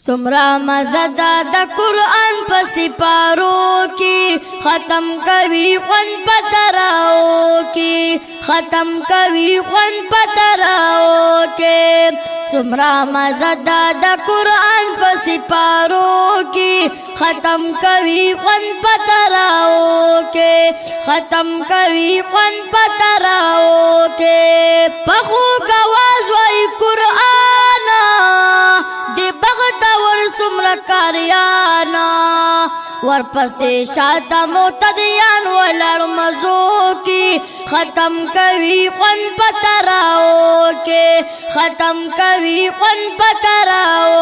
سمرا مزدا د قرآن په سپارو کی ختم کوي خون پتراو کی ختم کوي خون پتراو کی سمرا مزدا د قرآن په سپارو کی ختم کوي خون پتراو کی ختم کوي خون پتراو کی پخو گواز وای قرآن دی بغت ور سمرا کاریانا ورپسې شاته معتدیان ولړ مزو کی ختم کوي خون پتراو کې ختم کوي خون پتراو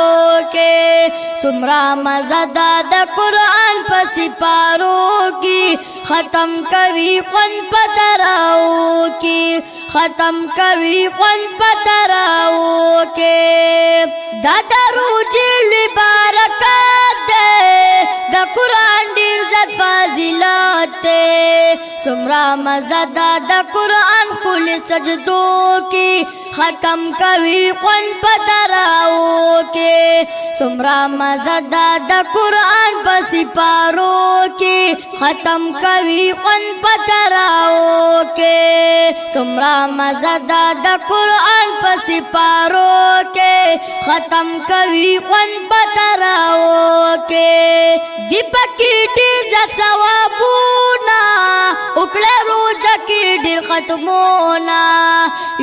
کې سمرا مزدا د قرآن په سپارو کی ختم کوي خون پتراو کې ختم کوي خون پتراو کې دا دروج برکات د قرآن ډیر زت فضیلت سمرا مزدا د قرآن کل سجدو کی ختم کوي خون پتراو کی سمرا مزدا د قرآن په سپارو کی ختم کوي خون پتراو کی سمرا مزدا د قرآن په سپارو کی ختم کوي خون پتراو کی دی پکی ډیر زت ثوابونه وکړه روزه کې ډیر ختمونه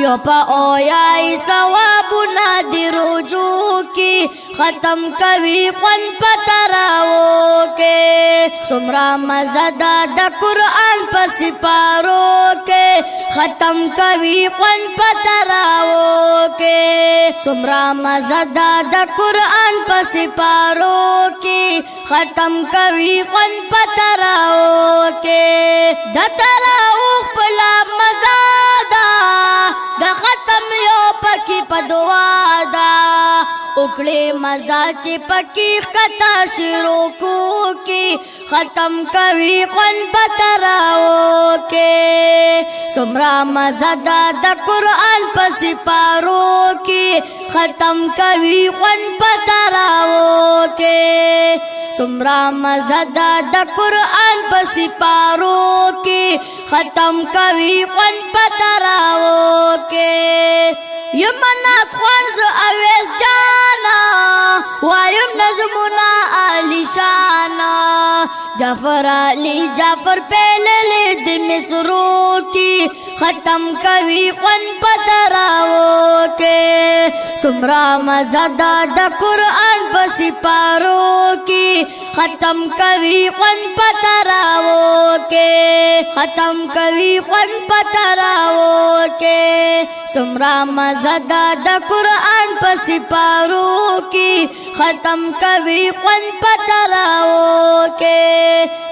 یو په اویای ثوابونه دی روزو کې ختم کوي خون پتراو کې سمرا مزدا د قرآن په سپارو کې ختم کوي خون پتراو کې سمرا مزدا د قرآن په سپارو کې ختم کوي خون پتراو کې د تراوح پلا مزادا د ختم یو پکی په دعا دا وکړې مزا چې پکی کتا شروع کو کی ختم کوي خون پتراو کې سمرا مزدا د قرآن په سپارو کی ختم کوي خون پتراو کې سمرا مزدا د قرآن په سپارو کی ختم کوي خون پتراو کې یمنات خوانز اویز جانا وایم نظمنا علی شانا جعفر علی جعفر پہلے دی مصرو کی ختم کوي خون پتراو کې سمرا مزدا د قرآن په سپارو کی ختم کوي خون پتراو کې ختم کوي خون پتراو کې سمرا مزدا د قرآن په سپارو کی ختم کوي خون پتراو کې